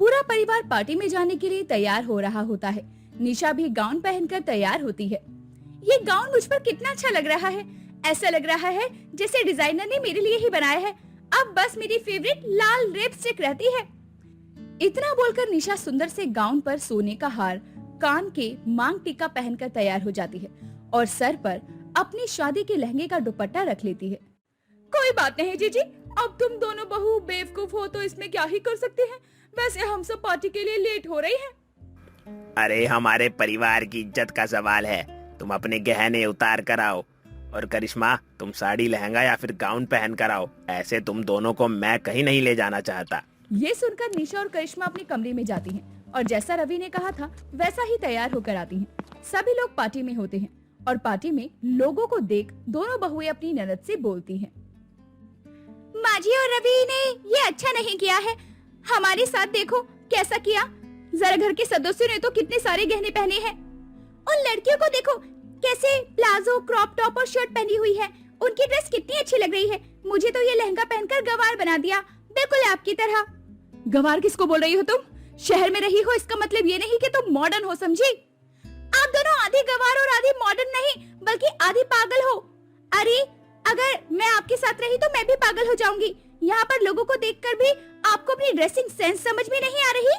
पूरा परिवार पार्टी में जाने के लिए तैयार हो रहा होता है। निशा भी गाउन पहनकर तैयार होती है। ये गाउन मुझ पर कितना अच्छा लग रहा है। ऐसा लग रहा है जैसे डिजाइनर ने मेरे लिए ही बनाया है। अब बस मेरी फेवरेट लाल लिपस्टिक रहती है। इतना बोलकर निशा सुंदर से गाउन पर सोने का हार, कान के मांग टीका पहनकर तैयार हो जाती है और सर पर अपनी शादी के लहंगे का दुपट्टा रख लेती है। कोई बात नहीं जीजी, अब तुम दोनों बहू बेवकूफ हो तो इसमें क्या ही कर सकते हैं। वैसे हम सब पार्टी के लिए लेट हो रही हैं। अरे हमारे परिवार की इज्जत का सवाल है, तुम अपने गहने उतार कर आओ। और करिश्मा, तुम साड़ी लहंगा या फिर गाउन पहन कर आओ। ऐसे तुम दोनों को मैं कहीं नहीं ले जाना चाहता। ये सुनकर निशा और करिश्मा अपने कमरे में जाती हैं और जैसा रवि ने कहा था वैसा ही तैयार होकर आती हैं। सभी लोग पार्टी में होते हैं और पार्टी में लोगों को देख दोनों बहुएं अपनी ननद से बोलती हैं। माजी और रवि ने ये अच्छा नहीं किया है। हमारे साथ देखो कैसा किया। जरा घर के सदस्यों ने तो कितने सारे गहने पहने हैं। उन लड़कियों को देखो कैसे प्लाजो, क्रॉप टॉप और शर्ट पहनी हुई है। उनकी ड्रेस कितनी अच्छी लग रही है। मुझे तो ये लहंगा पहनकर गंवार बना दिया, बिल्कुल आपकी तरह। गंवार किसको बोल रही हो तुम? शहर में रही हो इसका मतलब ये नहीं कि तुम मॉडर्न हो, समझी? आप दोनों आधी गंवार और आधी मॉडर्न नहीं बल्कि आधी पागल हो। अरे अगर मैं आपके साथ रही तो मैं भी पागल हो जाऊंगी। यहाँ पर लोगों को देखकर भी आपको अपनी ड्रेसिंग सेंस समझ में नहीं आ रही।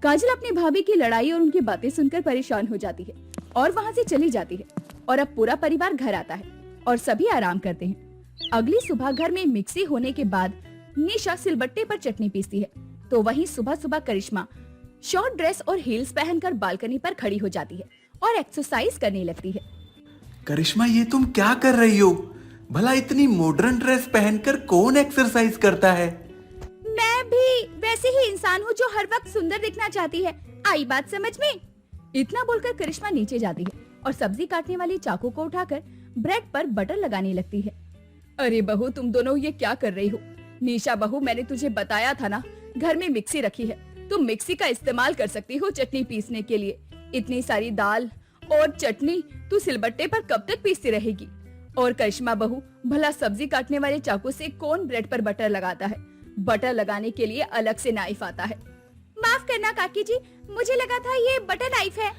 काजल अपनी भाभी की लड़ाई और उनकी बातें सुनकर परेशान हो जाती है और वहाँ से चली जाती है। और अब पूरा परिवार घर आता है और सभी आराम करते हैं। अगली सुबह घर में मिक्सी होने के बाद निशा सिलबट्टे पर चटनी पीसती है तो वहीं सुबह सुबह करिश्मा शॉर्ट ड्रेस और हील्स पहनकर बालकनी पर खड़ी हो जाती है और एक्सरसाइज करने लगती है। करिश्मा, ये तुम क्या कर रही हो? भला इतनी मॉडर्न ड्रेस पहनकर कौन एक्सरसाइज करता है? मैं भी वैसे ही इंसान हूँ जो हर वक्त सुंदर दिखना चाहती है। आई बात समझ में? इतना बोलकर करिश्मा नीचे जाती है और सब्जी काटने वाली चाकू को उठाकर ब्रेड पर बटर लगाने लगती है। अरे बहू, तुम दोनों ये क्या कर रही हो? निशा बहू, मैंने तुझे बताया था ना, घर में मिक्सी रखी है, तुम मिक्सी का इस्तेमाल कर सकती हो चटनी पीसने के लिए। इतनी सारी दाल और चटनी तू सिलबट्टे पर कब तक पीसती रहेगी? और करिश्मा बहू, भला सब्जी काटने वाले चाकू से कौन ब्रेड पर बटर लगाता है? बटर लगाने के लिए अलग से नाइफ आता है। माफ करना काकी जी, मुझे लगा था ये बटर नाइफ है।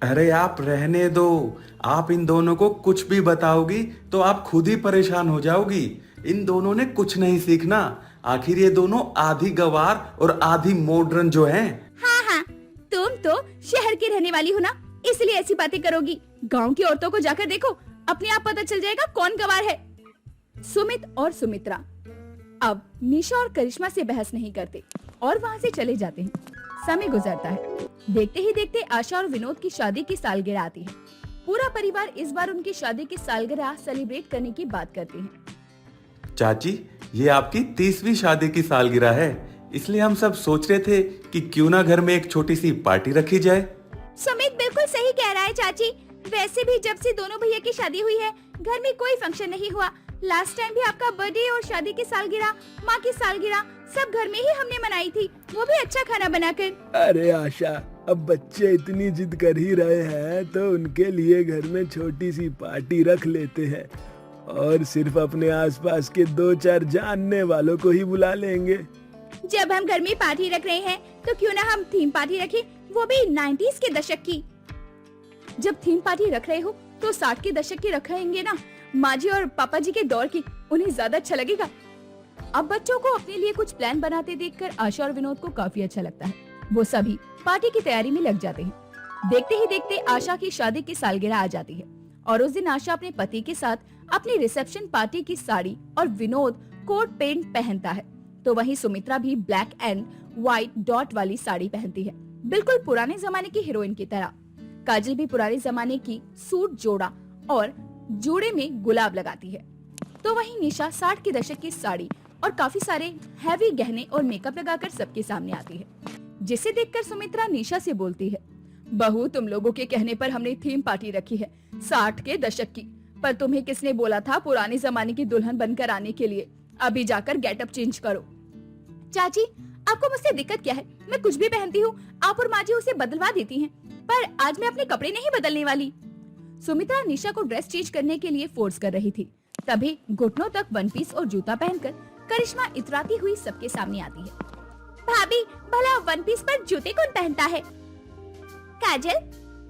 अरे आप रहने दो। आप इन दोनों को कुछ भी बताओगी तो आप खुद ही परेशान हो जाओगी। इन दोनों ने कुछ नहीं सीखना। आखिर ये दोनों आधी गवार और आधी मॉडर्न जो हैं। हाँ हाँ, तुम तो शहर की रहने वाली हो ना, इसलिए ऐसी बातें करोगी। गांव की औरतों को जाकर देखो, अपने आप पता चल जाएगा कौन गवार है। सुमित और सुमित्रा अब निशा और करिश्मा से बहस नहीं करते और वहाँ से चले जाते हैं। समय गुजरता है। देखते ही देखते आशा और विनोद की शादी की सालगिरह आती है। पूरा परिवार इस बार उनकी शादी की सालगिरह सेलिब्रेट करने की बात करते हैं। चाची, ये आपकी 30वीं शादी की सालगिरह है, इसलिए हम सब सोच रहे थे कि क्यों ना घर में एक छोटी सी पार्टी रखी जाए। सुमित बिल्कुल सही कह रहा है चाची। वैसे भी जब से दोनों भैया की शादी हुई है घर में कोई फंक्शन नहीं हुआ। लास्ट टाइम भी आपका बर्थडे और शादी की सालगिरह, माँ की सालगिरह सब घर में ही हमने मनाई थी, वो भी अच्छा खाना बनाकर। अरे आशा, अब बच्चे इतनी जिद कर ही रहे हैं तो उनके लिए घर में छोटी सी पार्टी रख लेते हैं और सिर्फ अपने आसपास के 2-4 जानने वालों को ही बुला लेंगे। जब हम घर में पार्टी रख रहे हैं तो क्यों ना हम थीम पार्टी रखें, वो भी 90s के दशक की। जब थीम पार्टी रख रहे हो तो 60 के दशक की रखेंगे ना, माँ जी और पापा जी के दौर की, उन्हें ज्यादा अच्छा लगेगा। अब बच्चों को अपने लिए कुछ प्लान बनाते देखकर आशा और विनोद को काफी अच्छा लगता है। वो सभी पार्टी की तैयारी में लग जाते हैं। देखते ही देखते आशा की शादी की सालगिरह आ जाती है और उस दिन आशा अपने पति के साथ अपनी रिसेप्शन पार्टी की साड़ी और विनोद कोट पैंट पहनता है तो वहीं सुमित्रा भी ब्लैक एंड व्हाइट डॉट वाली साड़ी पहनती है, बिल्कुल पुराने जमाने की हीरोइन की तरह। काजल भी पुराने जमाने की सूट जोड़ा और जोड़े में गुलाब लगाती है। तो वहीं निशा 60 के दशक की साड़ी और काफी सारे हैवी गहने और मेकअप लगाकर सबके सामने आती है, जिसे देखकर सुमित्रा निशा से बोलती है, बहू, तुम लोगों के कहने पर हमने थीम पार्टी रखी है 60 के दशक की, पर तुम्हें किसने बोला था पुराने जमाने की दुल्हन बनकर आने के लिए? अभी जाकर गेटअप चेंज करो। चाची, आपको मुझसे दिक्कत क्या है? मैं कुछ भी पहनती हूँ, आप और माँ जी उसे बदलवा देती हैं, पर आज मैं अपने कपड़े नहीं बदलने वाली। सुमित्रा निशा को ड्रेस चेंज करने के लिए फोर्स कर रही थी। तभी घुटनों तक वन पीस और जूता पहनकर करिश्मा इतराती हुई सबके सामने आती है। भाभी भला वन पीस पर जूते कौन पहनता है? काजल,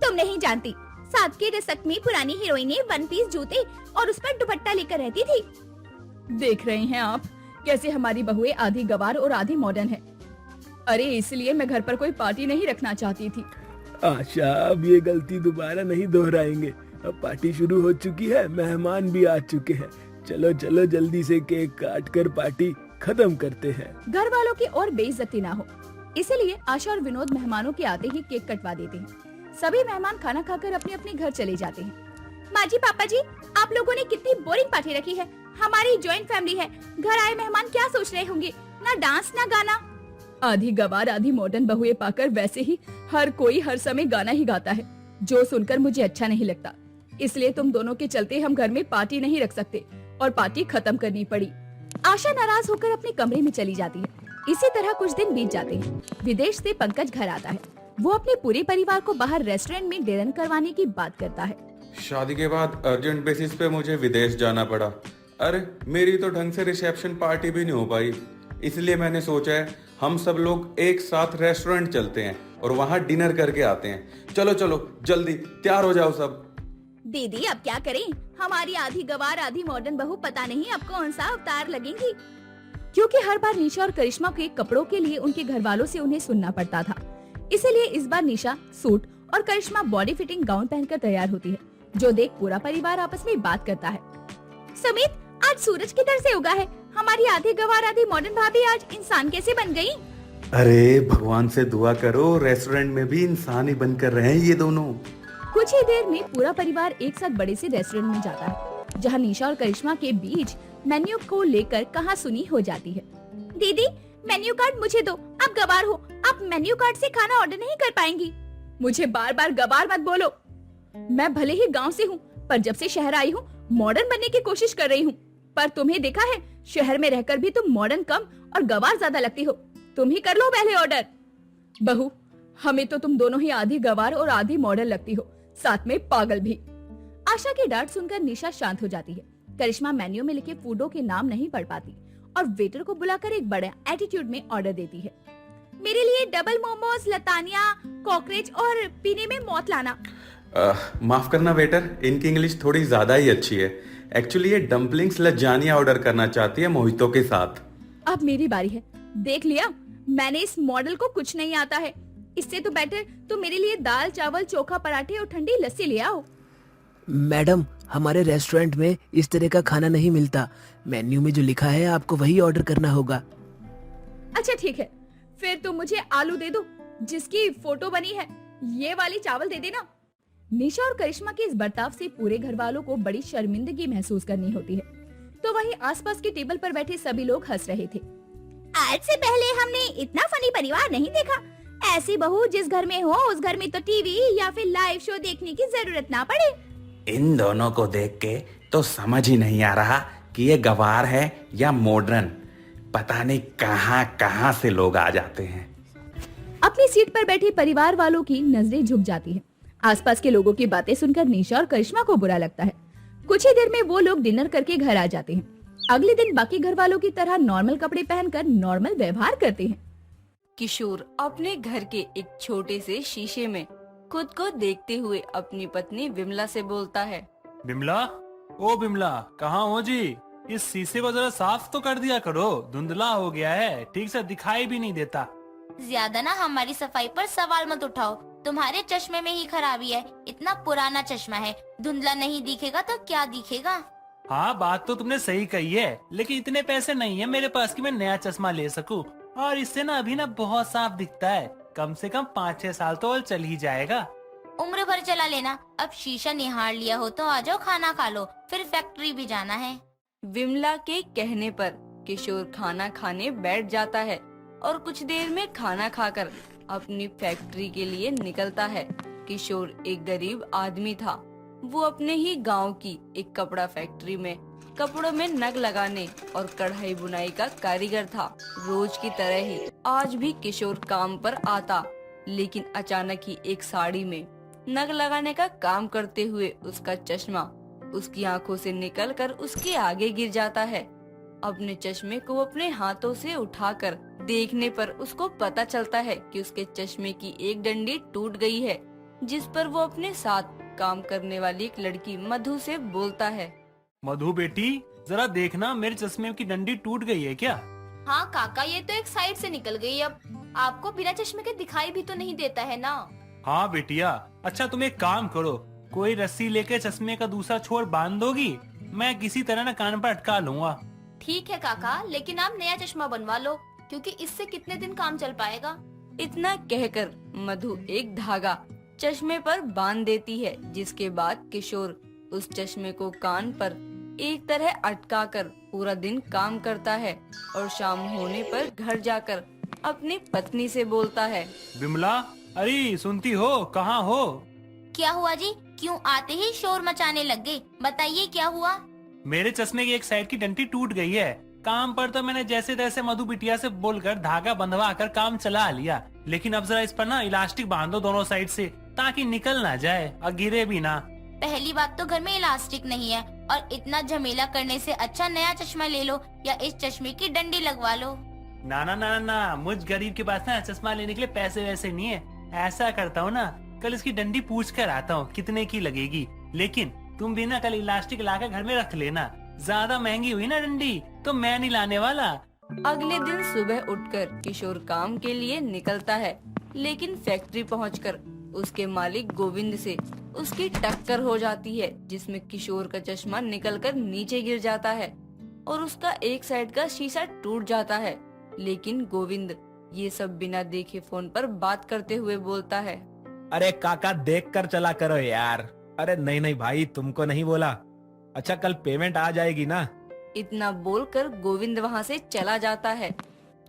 तुम नहीं जानती, 7 के दशक में पुरानी हीरोइनें वन पीस जूते और उस पर दुपट्टा लेकर रहती थी। देख रहे हैं आप कैसे हमारी बहुएं आधी गवार और आधी मॉडर्न है। अरे इसलिए मैं घर पर कोई पार्टी नहीं रखना चाहती थी। आशा, अब ये गलती दोबारा नहीं दोहराएंगे। अब पार्टी शुरू हो चुकी है, मेहमान भी आ चुके हैं। चलो चलो जल्दी से केक काट कर पार्टी खत्म करते हैं। घर वालों की और बेइज्जती ना हो, इसीलिए आशा और विनोद मेहमानों के आते ही केक कटवा देते हैं। सभी मेहमान खाना खाकर अपने अपने घर चले जाते हैं। माँ जी, पापा जी, आप लोगों ने कितनी बोरिंग पार्टी रखी है। हमारी जॉइंट फैमिली है, घर आए मेहमान क्या सोच रहे होंगे, ना डांस ना गाना। आधी गवार आधी मॉडर्न बहुएं पाकर वैसे ही हर कोई हर समय गाना ही गाता है, जो सुनकर मुझे अच्छा नहीं लगता। इसलिए तुम दोनों के चलते हम घर में पार्टी नहीं रख सकते और पार्टी खत्म करनी पड़ी। आशा नाराज होकर अपने कमरे में चली जाती है। इसी तरह कुछ दिन बीत जाते हैं। विदेश से पंकज घर आता है। वो अपने पूरे परिवार को बाहर रेस्टोरेंट में डिनर करवाने की बात करता है। शादी के बाद अर्जेंट बेसिस पे मुझे विदेश जाना पड़ा। अरे मेरी तो ढंग से रिसेप्शन पार्टी भी नहीं हो पाई, इसलिए मैंने सोचा है हम सब लोग एक साथ रेस्टोरेंट चलते हैं और वहाँ डिनर करके आते हैं। चलो चलो जल्दी तैयार हो जाओ सब। दीदी अब क्या करें, हमारी आधी गवार आधी मॉडर्न बहू पता नहीं अब कौन सा अवतार लगेंगी। क्योंकि हर बार निशा और करिश्मा के कपड़ों के लिए उनके घर वालों से उन्हें सुनना पड़ता था, इसीलिए इस बार निशा सूट और करिश्मा बॉडी फिटिंग गाउन पहनकर तैयार होती है, जो देख पूरा परिवार आपस में बात करता है। सुमित, आज सूरज किधर से उगा है? हमारी आधी गवार आधी मॉडर्न भाभी आज इंसान कैसे बन गई? अरे भगवान से दुआ करो रेस्टोरेंट में भी इंसान ही बनकर रहे हैं ये दोनों। कुछ ही देर में पूरा परिवार एक साथ बड़े से रेस्टोरेंट में जाता है, जहां निशा और करिश्मा के बीच मेन्यू को लेकर कहासुनी हो जाती है। दीदी, मेन्यू कार्ड मुझे दो, आप गवार हो, आप मेन्यू कार्ड से खाना ऑर्डर नहीं कर पाएंगी। मुझे बार बार गवार मत बोलो। मैं भले ही गांव से हूँ, पर जब से शहर आई हूँ मॉडर्न बनने की कोशिश कर रही हूँ। पर तुम्हें देखा है, शहर में रहकर भी तुम मॉडर्न कम और गवार ज्यादा लगती हो। तुम ही कर लो पहले ऑर्डर। बहू, हमें तो तुम दोनों ही आधी गवार और आधी मॉडर्न लगती हो, साथ में पागल भी। आशा की डांट सुनकर निशा शांत हो जाती है। करिश्मा मेन्यू में लिखे फूडों के नाम नहीं पढ़ पाती और वेटर को बुलाकर एक बड़ा एटीट्यूड में ऑर्डर देती है। मेरे लिए डबल मोमोज, लतानिया, कॉकरेच और पीने में मौत लाना। माफ करना वेटर, इनकी इंग्लिश थोड़ी ज्यादा ही अच्छी है। एक्चुअली ये डम्पलिंग्स लजानिया ऑर्डर करना चाहती है मोहितो के साथ। अब मेरी बारी है। देख लिया, मैंने इस मॉडल को कुछ नहीं आता है। इससे तो बेटर तो मेरे लिए दाल चावल चोखा पराठे और ठंडी लस्सी ले आओ। मैडम, हमारे रेस्टोरेंट में इस तरह का खाना नहीं मिलता। मेन्यू में जो लिखा है आपको वही ऑर्डर करना होगा। अच्छा ठीक है, फिर तुम मुझे आलू दे दो जिसकी फोटो बनी है। ये वाली चावल दे देना। निशा और करिश्मा के इस बर्ताव से पूरे घर वालों को बड़ी शर्मिंदगी महसूस करनी होती है। तो वहीं आसपास की टेबल पर बैठे सभी लोग हंस रहे थे। आज से पहले हमने इतना फनी परिवार नहीं देखा। ऐसी बहू जिस घर में हो उस घर में तो टीवी या फिर लाइव शो देखने की जरूरत ना पड़े। इन दोनों को देख के तो समझ ही नहीं आ रहा कि ये गवार है या मॉडर्न। पता नहीं कहां कहां से लोग आ जाते हैं। अपनी सीट पर बैठे परिवार वालों की नजरें झुक जाती हैं। आसपास के लोगों की बातें सुनकर निशा और करिश्मा को बुरा लगता है। कुछ ही देर में वो लोग डिनर करके घर आ जाते हैं। अगले दिन बाकी घर वालों की तरह नॉर्मल कपड़े पहनकर नॉर्मल व्यवहार करते हैं। किशोर अपने घर के एक छोटे से शीशे में खुद को देखते हुए अपनी पत्नी विमला से बोलता है। बिमला, ओ बिमला, कहाँ हो जी? इस शीशे को जरा साफ तो कर दिया करो, धुंधला हो गया है, ठीक से दिखाई भी नहीं देता। ज्यादा ना हमारी सफाई पर सवाल मत उठाओ। तुम्हारे चश्मे में ही खराबी है। इतना पुराना चश्मा है, धुंधला नहीं दिखेगा तो क्या दिखेगा? हाँ, बात तो तुमने सही कही है, लेकिन इतने पैसे नहीं है मेरे पास कि मैं नया चश्मा ले सकूं। और इससे ना अभी ना बहुत साफ दिखता है। कम से कम 5-6 साल तो और चल ही जाएगा। उम्र भर चला लेना। अब शीशा निहार लिया हो तो आ जाओ, खाना खा लो, फिर फैक्ट्री भी जाना है। विमला के कहने पर किशोर खाना खाने बैठ जाता है और कुछ देर में खाना खाकर अपनी फैक्ट्री के लिए निकलता है। किशोर एक गरीब आदमी था। वो अपने ही गांव की एक कपड़ा फैक्ट्री में कपड़ों में नग लगाने और कढ़ाई बुनाई का कारीगर था। रोज की तरह ही आज भी किशोर काम पर आता, लेकिन अचानक ही एक साड़ी में नग लगाने का काम करते हुए उसका चश्मा उसकी आंखों से निकलकर उसके आगे गिर जाता है। अपने चश्मे को अपने हाथों से उठाकर देखने पर उसको पता चलता है कि उसके चश्मे की एक डंडी टूट गई है, जिस पर वो अपने साथ काम करने वाली एक लड़की मधु से बोलता है। मधु बेटी, जरा देखना मेरे चश्मे की डंडी टूट गई है क्या? हाँ काका, ये तो एक साइड से निकल गई। अब आपको बिना चश्मे के दिखाई भी तो नहीं देता है ना। हाँ बेटिया, अच्छा तुम एक काम करो, कोई रस्सी लेके चश्मे का दूसरा छोर बांध दोगी, मैं किसी तरह ना कान पर अटका लूंगा। ठीक है काका, लेकिन आप नया चश्मा बनवा लो, क्योंकि इससे कितने दिन काम चल पाएगा। इतना कहकर मधु एक धागा चश्मे पर बांध देती है, जिसके बाद किशोर उस चश्मे को कान पर एक तरह अटका कर पूरा दिन काम करता है और शाम होने पर घर जाकर अपनी पत्नी से बोलता है। बिमला, अरे सुनती हो, कहाँ हो? क्या हुआ जी? क्यों आते ही शोर मचाने लग गए? बताइए क्या हुआ? मेरे चश्मे की एक साइड की डंडी टूट गई है। काम पर तो मैंने जैसे तैसे मधु बिटिया से बोलकर धागा बंधवा कर काम चला लिया, लेकिन अब जरा इस पर ना इलास्टिक बांध दो दोनों साइड से, ताकि निकल ना जाए और गिरे भी ना। पहली बात तो घर में इलास्टिक नहीं है, और इतना झमेला करने से अच्छा नया चश्मा ले लो या इस चश्मे की डंडी लगवा लो। ना ना ना ना, मुझ गरीब के पास ना चश्मा लेने के लिए पैसे वैसे नहीं है। ऐसा करता हूँ ना, कल इसकी डंडी पूछ कर आता हूँ कितने की लगेगी, लेकिन तुम भी ना कल इलास्टिक लाकर घर में रख लेना। ज्यादा महंगी हुई ना डंडी तो मैं नहीं लाने वाला। अगले दिन सुबह उठकर किशोर काम के लिए निकलता है, लेकिन फैक्ट्री पहुंचकर उसके मालिक गोविंद से उसकी टक्कर हो जाती है, जिसमें किशोर का चश्मा निकलकर नीचे गिर जाता है और उसका एक साइड का शीशा टूट जाता है। लेकिन गोविंद ये सब बिना देखे फोन पर बात करते हुए बोलता है। अरे काका, देख कर चला करो यार। अरे नहीं नहीं भाई, तुमको नहीं बोला। अच्छा, कल पेमेंट आ जाएगी ना? इतना बोलकर गोविंद वहाँ से चला जाता है,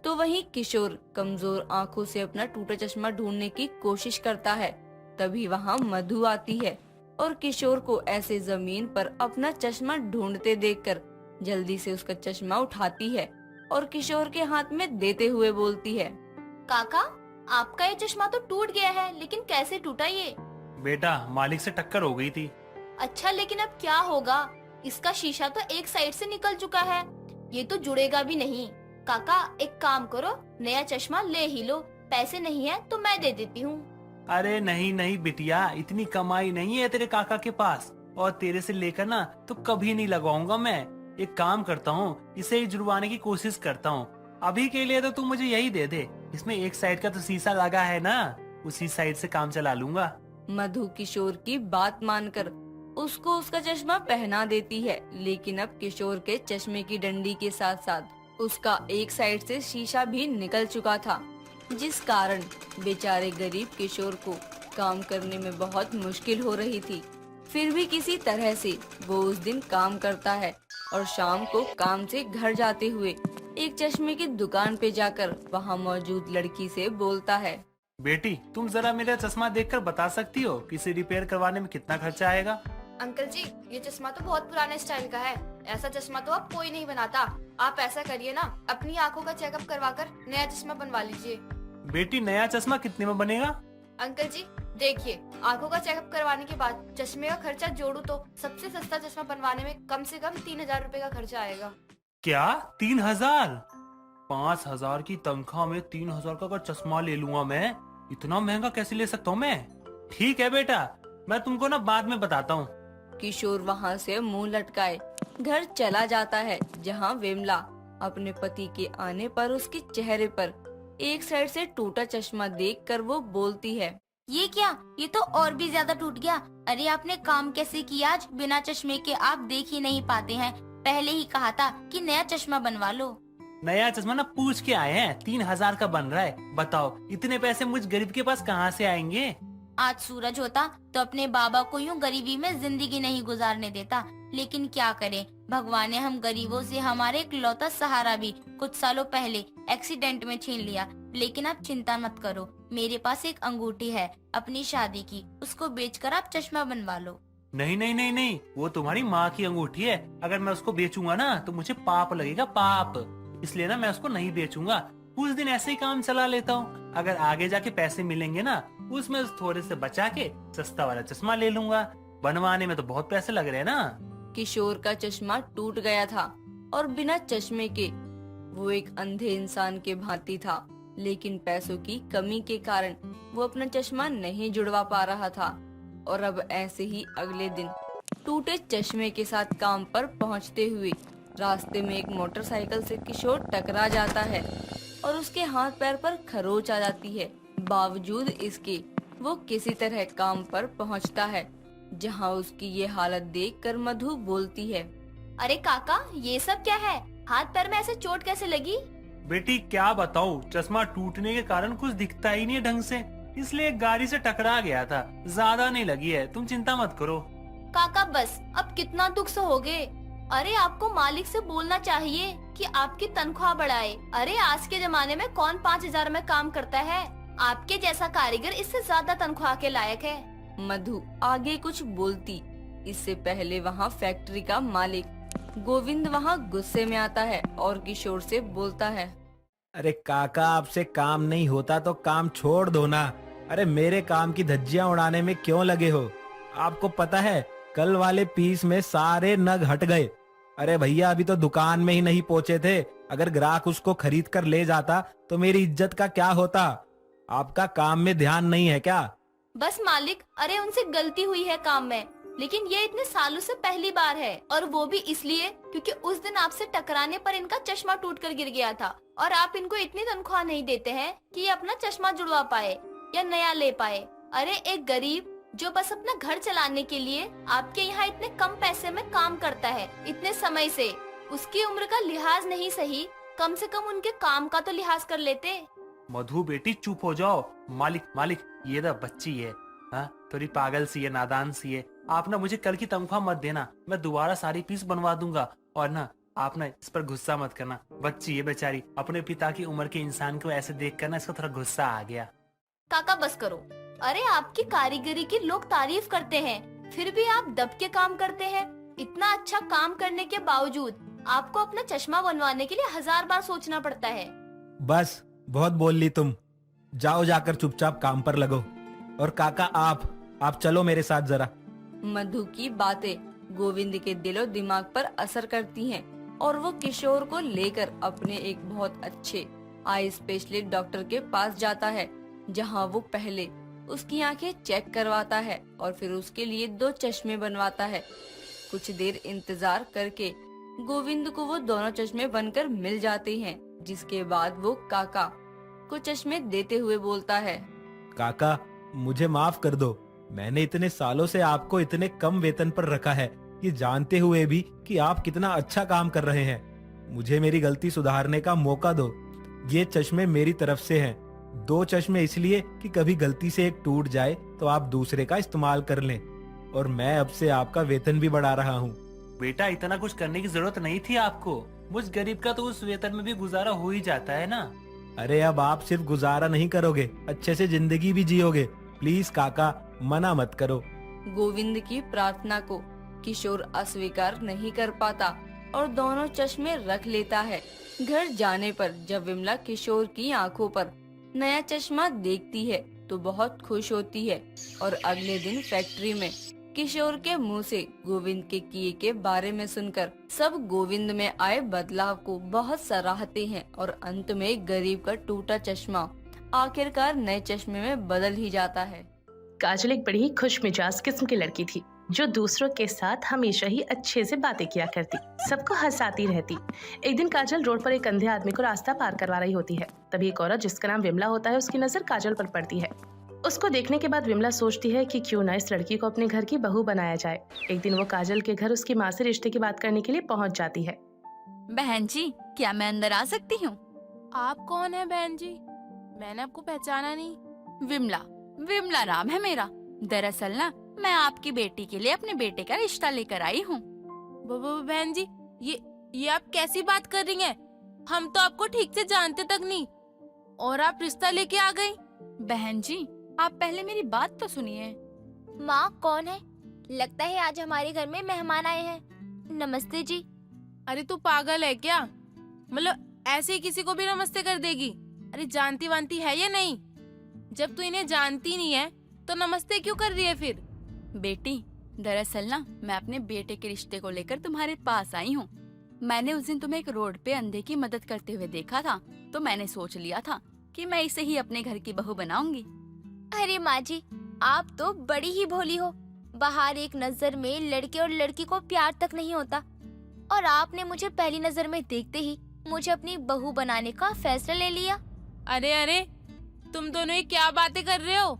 तो वहीं किशोर कमजोर आंखों से अपना टूटा चश्मा ढूंढने की कोशिश करता है। तभी वहाँ मधु आती है और किशोर को ऐसे जमीन पर अपना चश्मा ढूंढते देखकर जल्दी से उसका चश्मा उठाती है और किशोर के हाथ में देते हुए बोलती है। काका, आपका ये चश्मा तो टूट गया है, लेकिन कैसे टूटा ये? बेटा, मालिक से टक्कर हो गई थी। अच्छा, लेकिन अब क्या होगा? इसका शीशा तो एक साइड से निकल चुका है, ये तो जुड़ेगा भी नहीं। काका, एक काम करो, नया चश्मा ले ही लो। पैसे नहीं है तो मैं दे देती हूँ। अरे नहीं नहीं बिटिया, इतनी कमाई नहीं है तेरे काका के पास, और तेरे से लेकर ना तो कभी नहीं लगवाऊंगा मैं। एक काम करता हूँ, इसे ही जुड़वाने की कोशिश करता हूँ। अभी के लिए तो तू मुझे यही दे दे, इसमें एक साइड का तो शीशा लगा है ना, उसी साइड से काम चला लूंगा। मधु किशोर की बात मानकर उसको उसका चश्मा पहना देती है, लेकिन अब किशोर के चश्मे की डंडी के साथ साथ उसका एक साइड से शीशा भी निकल चुका था, जिस कारण बेचारे गरीब किशोर को काम करने में बहुत मुश्किल हो रही थी। फिर भी किसी तरह से वो उस दिन काम करता है और शाम को काम से घर जाते हुए एक चश्मे की दुकान पे जाकर वहाँ मौजूद लड़की से बोलता है। बेटी, तुम जरा मेरा चश्मा देखकर बता सकती हो कि इसे रिपेयर करवाने में कितना खर्चा आएगा? अंकल जी, ये चश्मा तो बहुत पुराने स्टाइल का है, ऐसा चश्मा तो अब कोई नहीं बनाता। आप ऐसा करिए ना, अपनी आंखों का चेकअप करवाकर नया चश्मा बनवा लीजिए। बेटी, नया चश्मा कितने में बनेगा? अंकल जी देखिए, आंखों का चेकअप करवाने के बाद चश्मे का खर्चा जोड़ू तो सबसे सस्ता चश्मा बनवाने में कम से कम 3000 रूपए का खर्चा आएगा। क्या 3000? 5000 की तनख्वाह में 3000 का अगर चश्मा ले लूंगा मैं, इतना महंगा कैसे ले सकता हूँ मैं? ठीक है बेटा, मैं तुमको ना बाद में बताता हूँ। किशोर वहाँ से मुंह लटकाए घर चला जाता है, जहाँ विमला अपने पति के आने पर उसके चेहरे पर एक साइड से टूटा चश्मा देखकर वो बोलती है। ये क्या? ये तो और भी ज्यादा टूट गया। अरे आपने काम कैसे किया आज? बिना चश्मे के आप देख ही नहीं पाते हैं। पहले ही कहा था कि नया चश्मा बनवा लो। नया चश्मा ना पूछ के आए हैं, 3000 का बन रहा है। बताओ इतने पैसे मुझ गरीब के पास कहाँ से आएंगे? आज सूरज होता तो अपने बाबा को यूं गरीबी में जिंदगी नहीं गुजारने देता, लेकिन क्या करें, भगवान ने हम गरीबों से हमारे इकलौता सहारा भी कुछ सालों पहले एक्सीडेंट में छीन लिया। लेकिन आप चिंता मत करो, मेरे पास एक अंगूठी है अपनी शादी की, उसको बेचकर आप चश्मा बनवा लो। नहीं नहीं नहीं नहीं, वो तुम्हारी माँ की अंगूठी है। अगर मैं उसको बेचूंगा ना तो मुझे पाप लगेगा, पाप। इसलिए ना मैं उसको नहीं बेचूंगा, कुछ दिन ऐसे ही काम चला लेता हूँ। अगर आगे जाके पैसे मिलेंगे ना, उसमें थोड़े से बचा के सस्ता वाला चश्मा ले लूंगा। बनवाने में तो बहुत पैसे लग रहे हैं ना। किशोर का चश्मा टूट गया था और बिना चश्मे के वो एक अंधे इंसान के भांति था। लेकिन पैसों की कमी के कारण वो अपना चश्मा नहीं जुड़वा पा रहा था और अब ऐसे ही अगले दिन टूटे चश्मे के साथ काम पर पहुंचते हुए रास्ते में एक मोटरसाइकिल से किशोर टकरा जाता है और उसके हाथ पैर पर खरोच आ जाती है। बावजूद इसके वो किसी तरह काम पर पहुंचता है, जहां उसकी ये हालत देखकर मधु बोलती है, अरे काका, ये सब क्या है? हाथ पैर में ऐसे चोट कैसे लगी? बेटी क्या बताऊं, चश्मा टूटने के कारण कुछ दिखता ही नहीं है ढंग से, इसलिए गाड़ी से टकरा गया था। ज्यादा नहीं लगी है, तुम चिंता मत करो। काका बस, अब कितना दुख सहोगे? अरे आपको मालिक से बोलना चाहिए कि आपकी तनख्वाह बढ़ाए। अरे आज के जमाने में कौन 5,000 में काम करता है? आपके जैसा कारीगर इससे ज्यादा तनख्वाह के लायक है। मधु आगे कुछ बोलती इससे पहले वहाँ फैक्ट्री का मालिक गोविंद वहाँ गुस्से में आता है और किशोर से बोलता है, अरे काका, आपसे काम नहीं होता तो काम छोड़ दो ना। अरे मेरे काम की धज्जियां उड़ाने में क्यों लगे हो? आपको पता है कल वाले पीस में सारे नग हट गए। अरे भैया, अभी तो दुकान में ही नहीं पहुंचे थे। अगर ग्राहक उसको खरीद कर ले जाता तो मेरी इज्जत का क्या होता? आपका काम में ध्यान नहीं है क्या? बस मालिक, अरे उनसे गलती हुई है काम में, लेकिन ये इतने सालों से पहली बार है, और वो भी इसलिए क्योंकि उस दिन आपसे टकराने पर इनका चश्मा टूटकर गिर गया था और आप इनको इतनी तनख्वाह नहीं देते हैं कि ये अपना चश्मा जुड़वा पाए या नया ले पाए। अरे एक गरीब जो बस अपना घर चलाने के लिए आपके यहाँ इतने कम पैसे में काम करता है इतने समय से, उसकी उम्र का लिहाज नहीं सही, कम से कम उनके काम का तो लिहाज कर लेते। मधु बेटी चुप हो जाओ। मालिक ये ना बच्ची है, थोड़ी पागल सी है, नादान सी है। आप ना मुझे कल की तनख्वाह मत देना, मैं दोबारा सारी पीस बनवा दूंगा। और ना आप ना इस पर गुस्सा मत करना, बच्ची है बेचारी। अपने पिता की उम्र के इंसान को ऐसे देख कर ना इसको थोड़ा गुस्सा आ गया। काका बस करो। अरे आपकी कारीगरी की लोग तारीफ करते हैं, फिर भी आप दब के काम करते हैं। इतना अच्छा काम करने के बावजूद आपको अपना चश्मा बनवाने के लिए 1000 बार सोचना पड़ता है। बस बहुत बोल ली तुम। जाओ, जाकर चुपचाप काम पर लगो। और काका आप चलो मेरे साथ जरा। मधु की बातें गोविंद के दिलो दिमाग पर असर करती हैं और वो किशोर को लेकर अपने एक बहुत अच्छे आई स्पेशलिस्ट डॉक्टर के पास जाता है, जहां वो पहले उसकी आंखें चेक करवाता है और फिर उसके लिए 2 चश्मे बनवाता है। कुछ देर इंतजार करके गोविंद को वो दोनों चश्मे बनकर मिल जाते हैं, जिसके बाद वो काका को चश्मे देते हुए बोलता है, काका मुझे माफ कर दो। मैंने इतने सालों से आपको इतने कम वेतन पर रखा है, ये जानते हुए भी कि आप कितना अच्छा काम कर रहे हैं। मुझे मेरी गलती सुधारने का मौका दो। ये चश्मे मेरी तरफ से हैं। 2 चश्मे इसलिए कि कभी गलती से एक टूट जाए तो आप दूसरे का इस्तेमाल कर लें। और मैं अब से आपका वेतन भी बढ़ा रहा हूँ। बेटा इतना कुछ करने की जरूरत नहीं थी आपको। मुझ गरीब का तो उस वेतन में भी गुजारा हो ही जाता है ना। अरे अब आप सिर्फ गुजारा नहीं करोगे, अच्छे से जिंदगी भी जियोगे। प्लीज काका, मना मत करो। गोविंद की प्रार्थना को किशोर अस्वीकार नहीं कर पाता और दोनों चश्मे रख लेता है। घर जाने पर जब विमला किशोर की आंखों पर नया चश्मा देखती है तो बहुत खुश होती है और अगले दिन फैक्ट्री में किशोर के मुंह से गोविंद के किए के बारे में सुनकर सब गोविंद में आए बदलाव को बहुत सराहते हैं और अंत में गरीब का टूटा चश्मा आखिरकार नए चश्मे में बदल ही जाता है। काजल एक बड़ी ही खुश मिजाज किस्म की लड़की थी, जो दूसरों के साथ हमेशा ही अच्छे से बातें किया करती, सबको हंसाती रहती। एक दिन काजल रोड पर एक अंधे आदमी को रास्ता पार करवा रही होती है। तभी एक औरत जिसका नाम विमला होता है, उसकी नजर काजल पर पड़ती है। उसको देखने के बाद विमला सोचती है कि क्यों ना इस लड़की को अपने घर की बहू बनाया जाए। एक दिन वो काजल के घर उसकी माँ से रिश्ते की बात करने के लिए पहुँच जाती है। बहन जी, क्या मैं अंदर आ सकती हूँ? आप कौन है बहन जी? मैंने आपको पहचाना नहीं। विमला नाम है मेरा। दरअसल ना मैं आपकी बेटी के लिए अपने बेटे का रिश्ता लेकर आई हूँ। बहन जी, ये आप कैसी बात कर रही हैं? हम तो आपको ठीक से जानते तक नहीं और आप रिश्ता लेके आ गई। बहन जी, आप पहले मेरी बात तो सुनिए। माँ कौन है? लगता है आज हमारे घर में मेहमान आए हैं। नमस्ते जी। अरे तू पागल है क्या? मतलब ऐसे ही किसी को भी नमस्ते कर देगी? अरे जानती वानती है या नहीं? जब तू इन्हें जानती नहीं है तो नमस्ते क्यों कर रही है फिर? बेटी, दरअसल ना मैं अपने बेटे के रिश्ते को लेकर तुम्हारे पास आई हूँ। मैंने उस दिन तुम्हें एक रोड पे अंधे की मदद करते हुए देखा था, तो मैंने सोच लिया था कि मैं इसे ही अपने घर की बहू बनाऊंगी। अरे माँ जी, आप तो बड़ी ही भोली हो। बाहर एक नजर में लड़के और लड़की को प्यार तक नहीं होता, और आपने मुझे पहली नजर में देखते ही मुझे अपनी बहू बनाने का फैसला ले लिया। अरे अरे, तुम दोनों ये क्या बातें कर रहे हो?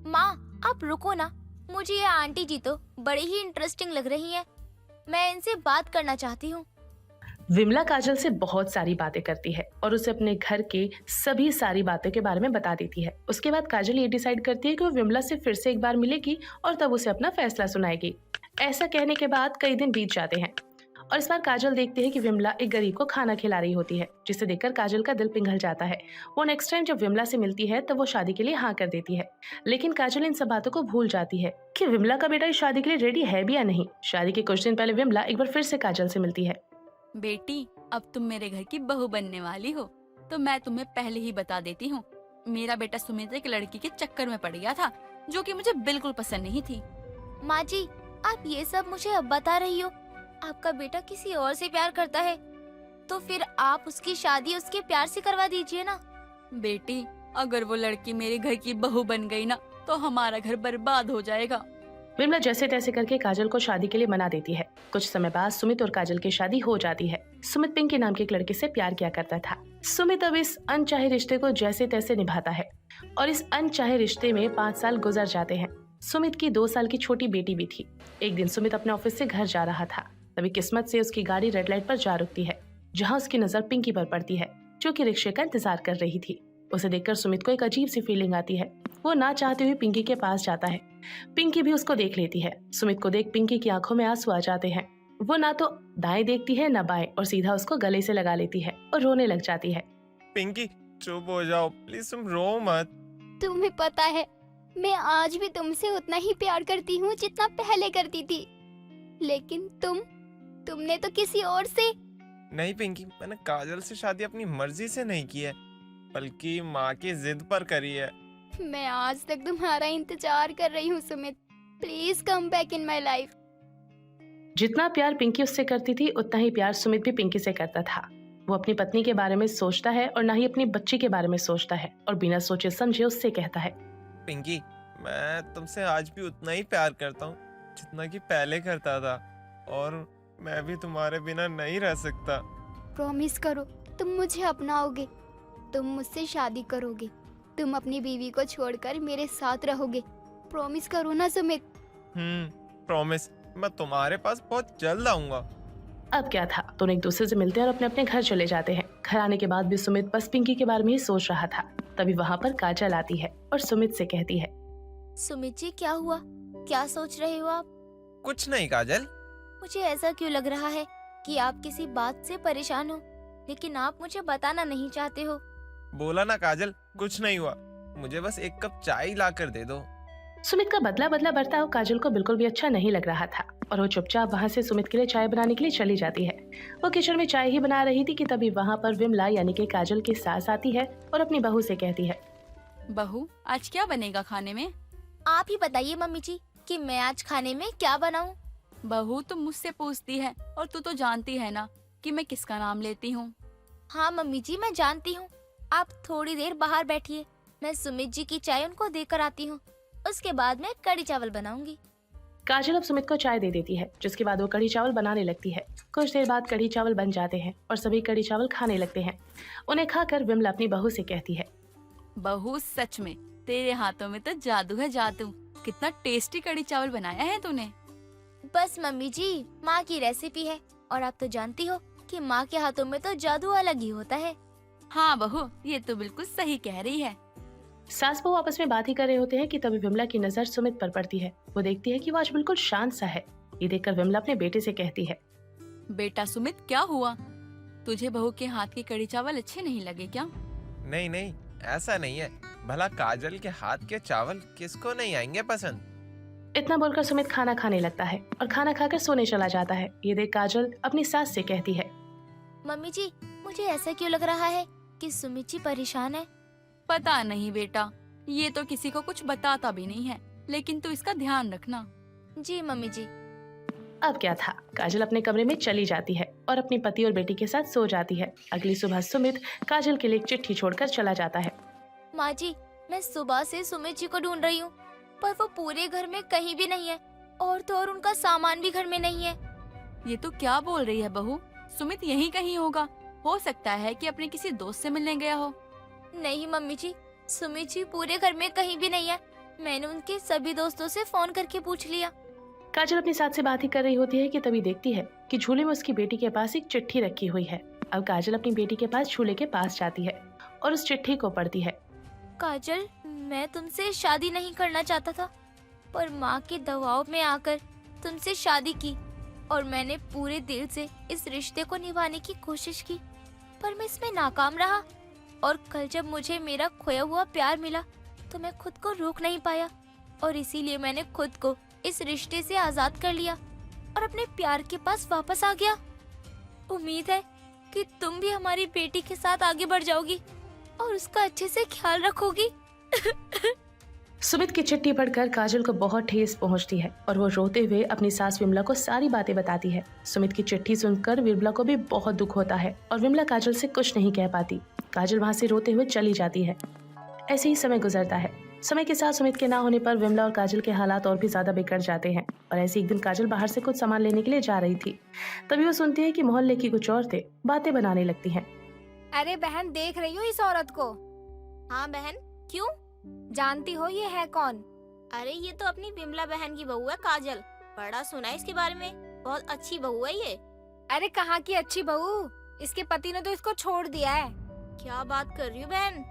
माँ आप रुको ना, मुझे ये आंटी जी तो बड़ी ही इंटरेस्टिंग लग रही है, मैं इनसे बात करना चाहती हूँ। विमला काजल से बहुत सारी बातें करती है और उसे अपने घर के सभी सारी बातों के बारे में बता देती है। उसके बाद काजल ये डिसाइड करती है कि वो विमला से फिर से एक बार मिलेगी और तब उसे अपना फैसला सुनाएगी। ऐसा कहने के बाद कई दिन बीत जाते हैं और इस बार काजल देखती है कि विमला एक गरीब को खाना खिला रही होती है, जिसे देखकर काजल का दिल पिघल जाता है। वो नेक्स्ट टाइम जब विमला से मिलती है तब वो शादी के लिए हाँ कर देती है, लेकिन काजल इन सब बातों को भूल जाती है कि विमला का बेटा इस शादी के लिए रेडी है भी या नहीं। शादी के कुछ दिन पहले विमला एक बार फिर से काजल से मिलती है। बेटी, अब तुम मेरे घर की बहू बनने वाली हो, तो मैं तुम्हें पहले ही बता देती हूँ, मेरा बेटा सुमित एक लड़की के चक्कर में पड़ गया था जो कि मुझे बिल्कुल पसंद नहीं थी। माँ जी, आप ये सब मुझे अब बता रही हो? आपका बेटा किसी और से प्यार करता है तो फिर आप उसकी शादी उसके प्यार से करवा दीजिए ना। बेटी, अगर वो लड़की मेरे घर की बहू बन गई ना, तो हमारा घर बर्बाद हो जाएगा। विमला जैसे तैसे करके काजल को शादी के लिए मना देती है। कुछ समय बाद सुमित और काजल की शादी हो जाती है। सुमित पिंकी नाम के एक लड़के से प्यार किया करता था। सुमित अब इस अनचाहे रिश्ते को जैसे तैसे निभाता है और इस अनचाहे रिश्ते में 5 साल गुजर जाते हैं। सुमित की 2 साल की छोटी बेटी भी थी। एक दिन सुमित अपने ऑफिस से घर जा रहा था, तभी किस्मत से उसकी गाड़ी रेड लाइट पर जा रुकती है, जहाँ उसकी नजर पिंकी पर पड़ती है, जो कि रिक्शे का इंतजार कर रही थी। उसे देखकर सुमित को एक अजीब सी फीलिंग आती है। वो ना चाहते हुए पिंकी के पास जाता है। पिंकी भी उसको देख लेती है। सुमित को देख पिंकी की आंखों में आंसू आ जाते हैं। वो ना तो दाएं देखती है ना बाएं और सीधा उसको गले से लगा लेती है और रोने लग जाती है। पिंकी चुप हो जाओ प्लीज, तुम रो मत। तुम्हें पता है मैं आज भी तुमसे उतना ही प्यार करती हूँ जितना पहले करती थी, लेकिन तुमने तो किसी और से। नहीं पिंकी, मैंने काजल से शादी अपनी मर्जी से नहीं की है, बल्कि माँ की जिद पर करी है। मैं आज तक तुम्हारा इंतजार कर रही हूँ Sumit, please come back in my life. जितना प्यार पिंकी उससे करती थी उतना ही प्यार सुमित भी पिंकी से करता था। वो अपनी पत्नी के बारे में सोचता है और ना ही अपनी बच्ची के बारे में सोचता है और बिना सोचे समझे उससे कहता है, पिंकी मैं तुमसे आज भी उतना ही प्यार करता हूँ जितना कि पहले करता था, और मैं भी तुम्हारे बिना नहीं रह सकता। प्रॉमिस करो तुम मुझे अपनाओगे, तुम मुझसे शादी करोगे, तुम अपनी बीवी को छोड़कर मेरे साथ रहोगे। प्रॉमिस करो ना सुमित। प्रॉमिस, मैं तुम्हारे पास बहुत जल्द आऊंगा। अब क्या था, दोनों एक दूसरे से मिलते हैं और अपने अपने घर चले जाते हैं। घर आने के बाद भी सुमित बस पिंकी के बारे में ही सोच रहा था। तभी वहाँ पर काजल आती है और सुमित से कहती है, सुमित जी क्या हुआ, क्या सोच रहे हो आप? कुछ नहीं काजल। मुझे ऐसा क्यों लग रहा है कि आप किसी बात से परेशान हो, लेकिन आप मुझे बताना नहीं चाहते हो। बोला ना काजल, कुछ नहीं हुआ, मुझे बस एक कप चाय ला कर दे दो। सुमित का बदला बदला बर्ताव काजल को बिल्कुल भी अच्छा नहीं लग रहा था और वो चुपचाप वहाँ से सुमित के लिए चाय बनाने के लिए चली जाती है। वो किचन में चाय ही बना रही थी कि तभी वहाँ पर विमला यानी कि काजल की सास आती है और अपनी बहू से कहती है, बहू आज क्या बनेगा खाने में? आप ही बताइए मम्मी जी कि मैं आज खाने में क्या बनाऊं। बहू तुम मुझसे पूछती है और तू तो जानती है ना कि मैं किसका नाम लेती हूँ। हाँ मम्मी जी मैं जानती हूँ, आप थोड़ी देर बाहर बैठिए, मैं सुमित जी की चाय उनको देकर आती हूँ, उसके बाद मैं कढ़ी चावल बनाऊंगी। काजल अब सुमित को चाय दे देती है, जिसके बाद वो कढ़ी चावल बनाने लगती है। कुछ देर बाद कढ़ी चावल बन जाते हैं और सभी कढ़ी चावल खाने लगते हैं। उन्हें खाकर विमला अपनी बहू से कहती है, बहू सच में तेरे हाथों में तो जादू है जादू, कितना टेस्टी कढ़ी चावल बनाया है तूने। बस मम्मी जी, माँ की रेसिपी है और आप तो जानती हो कि माँ के हाथों में तो जादू अलग ही होता है। हाँ बहू, ये तो बिल्कुल सही कह रही है। सास बहू आपस में बात ही कर रहे होते हैं कि तभी विमला की नजर सुमित पर पड़ती है। वो देखती है कि वो आज बिल्कुल शांत सा है। ये देखकर विमला अपने बेटे से कहती है, बेटा सुमित क्या हुआ, तुझे बहू के हाथ के कढ़ी चावल अच्छे नहीं लगे क्या? नहीं नहीं, ऐसा नहीं है, भला काजल के हाथ के चावल किसको नहीं आएंगे पसंद। इतना बोलकर सुमित खाना खाने लगता है और खाना खाकर सोने चला जाता है। ये देख काजल अपनी सास से कहती है, मम्मी जी मुझे ऐसा क्यों लग रहा है कि सुमित जी परेशान है। पता नहीं बेटा, ये तो किसी को कुछ बताता भी नहीं है, लेकिन तू इसका ध्यान रखना। जी मम्मी जी। अब क्या था, काजल अपने कमरे में चली जाती है और अपने पति और बेटी के साथ सो जाती है। अगली सुबह सुमित काजल के लिए एक चिट्ठी छोड़कर चला जाता है। माँ जी, मैं सुबह से सुमित जी को ढूंढ रही हूँ, पर वो पूरे घर में कहीं भी नहीं है, और तो और उनका सामान भी घर में नहीं है। ये तो क्या बोल रही है बहू? सुमित यहीं कहीं होगा। हो सकता है कि अपने किसी दोस्त से मिलने गया हो। नहीं मम्मी जी, सुमित जी पूरे घर में कहीं भी नहीं है। मैंने उनके सभी दोस्तों से फोन करके पूछ लिया। काजल अपनी साथ से बात ही कर रही होती है कि तभी देखती है कि झूले में उसकी बेटी के पास एक चिट्ठी रखी हुई है। अब काजल अपनी बेटी के पास झूले के पास जाती है और उस चिट्ठी को पढ़ती है। काजल, मैं तुमसे शादी नहीं करना चाहता था, पर माँ के दबाव में आकर तुमसे शादी की, और मैंने पूरे दिल से इस रिश्ते को निभाने की कोशिश की, पर मैं इसमें नाकाम रहा। और कल जब मुझे मेरा खोया हुआ प्यार मिला तो मैं खुद को रोक नहीं पाया, और इसीलिए मैंने खुद को इस रिश्ते से आजाद कर लिया और अपने प्यार के पास वापस आ गया। उम्मीद है कि तुम भी हमारी बेटी के साथ आगे बढ़ जाओगी और उसका अच्छे से ख्याल रखोगी। सुमित की चिट्ठी पढ़कर काजल को बहुत ठेस पहुंचती है और वो रोते हुए अपनी सास विमला को सारी बातें बताती है। सुमित की चिट्ठी सुनकर विमला को भी बहुत दुख होता है और विमला काजल से कुछ नहीं कह पाती। काजल वहाँ से रोते हुए चली जाती है। ऐसे ही समय गुजरता है। समय के साथ सुमित के ना होने पर विमला और काजल के हालात और भी ज्यादा बिगड़ जाते हैं। और ऐसे एक दिन काजल बाहर से कुछ सामान लेने के लिए जा रही थी, तभी वो सुनती है कि मोहल्ले की कुछ औरतें बातें बनाने लगती हैं। अरे बहन, देख रही हो इस औरत को? हाँ बहन, क्यों? जानती हो ये है कौन? अरे ये तो अपनी विमला बहन की बहू है काजल। बड़ा सुना है इसके बारे में, बहुत अच्छी बहू है ये। अरे कहाँ की अच्छी बहू, इसके पति ने तो इसको छोड़ दिया है। क्या बात कर रही हो बहन?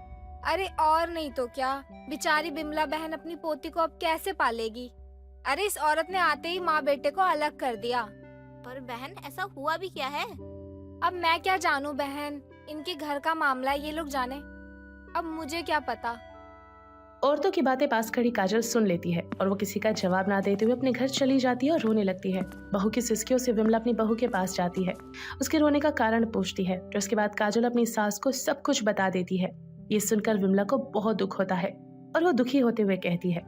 अरे और नहीं तो क्या, बेचारी बिमला बहन अपनी पोती को अब कैसे पालेगी। अरे इस औरत ने आते ही माँ बेटे को अलग कर दिया। पर बहन ऐसा हुआ भी क्या है? अब मैं क्या जानूं बहन, इनके घर का मामला है, ये लोग जाने, अब मुझे क्या पता। औरतों की बातें पास खड़ी काजल सुन लेती है और वो किसी का जवाब ना देते हुए अपने घर चली जाती है और रोने लगती है। बहू की सिसकियों से विमला अपनी बहू के पास जाती है, उसके रोने का कारण पूछती है। तो उसके बाद काजल अपनी सास को सब कुछ बता देती है। ये सुनकर विमला को बहुत दुख होता है और वो दुखी होते हुए कहती है,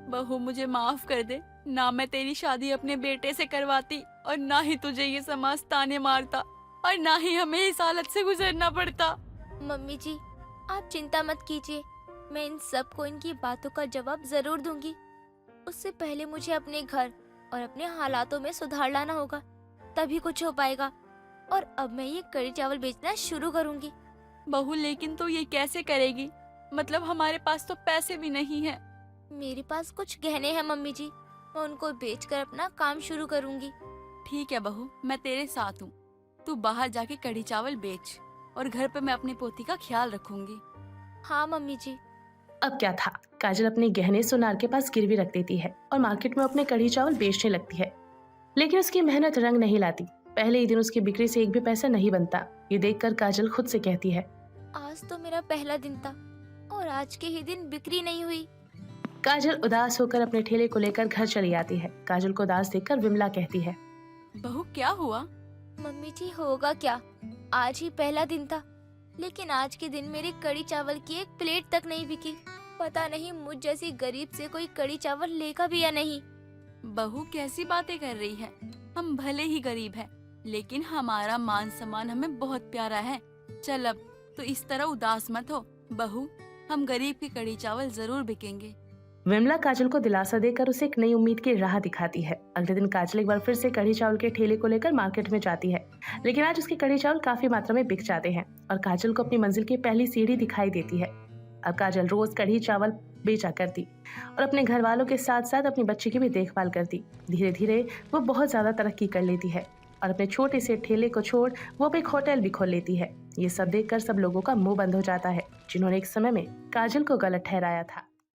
बहू मुझे माफ कर दे, ना मैं तेरी शादी अपने बेटे से करवाती और ना ही तुझे ये समाज ताने मारता और ना ही हमें इस हालत से गुजरना पड़ता। मम्मी जी, आप चिंता मत कीजिए, मैं इन सबको इनकी बातों का जवाब जरूर दूंगी। उससे पहले मुझे अपने घर और अपने हालातों में सुधार लाना होगा, तभी कुछ हो पाएगा। और अब मैं ये कड़ी चावल बेचना शुरू करूंगी। बहू लेकिन तो ये कैसे करेगी? मतलब हमारे पास तो पैसे भी नहीं है। मेरे पास कुछ गहने हैं मम्मी जी, मैं उनको बेचकर अपना काम शुरू करूंगी। ठीक है बहू, मैं तेरे साथ हूँ। तू बाहर जाके कड़ी चावल बेच और घर पे मैं अपनी पोती का ख्याल रखूंगी। हाँ मम्मी जी। अब क्या था, काजल अपने गहने सुनार के पास गिरवी रख देती है और मार्केट में अपने कढ़ी चावल बेचने लगती है। लेकिन उसकी मेहनत रंग नहीं लाती। पहले ही दिन उसकी बिक्री से एक भी पैसा नहीं बनता। ये देखकर काजल खुद से कहती है, आज तो मेरा पहला दिन था और आज के ही दिन बिक्री नहीं हुई। काजल उदास होकर अपने ठेले को लेकर घर चली आती है। काजल को उदास देखकर विमला कहती है, बहू क्या हुआ? मम्मी जी होगा क्या, आज ही पहला दिन था, लेकिन आज के दिन मेरे कड़ी चावल की एक प्लेट तक नहीं बिकी। पता नहीं मुझ जैसी गरीब से कोई कड़ी चावल लेगा भी या नहीं। बहू कैसी बातें कर रही है? हम भले ही गरीब हैं, लेकिन हमारा मान सम्मान हमें बहुत प्यारा है। चल अब तो इस तरह उदास मत हो बहू, हम गरीब की कड़ी चावल जरूर बिकेंगे। विमला काजल को दिलासा देकर उसे एक नई उम्मीद की राह दिखाती है। अगले दिन काजल एक बार फिर से कढ़ी चावल के ठेले को लेकर मार्केट में जाती है, लेकिन आज उसके कढ़ी चावल काफी मात्रा में बिक जाते हैं और काजल को अपनी मंजिल की पहली सीढ़ी दिखाई देती है। अब काजल रोज कढ़ी चावल बेचा करती और अपने घर वालों के साथ साथ अपनी बच्ची की भी देखभाल करती। धीरे धीरे वो बहुत ज्यादा तरक्की कर लेती है और अपने छोटे से ठेले को छोड़ वो एक होटल भी खोल लेती है। ये सब देखकर सब लोगों का मुंह बंद हो जाता है, जिन्होंने एक समय में काजल को गलत ठहराया था।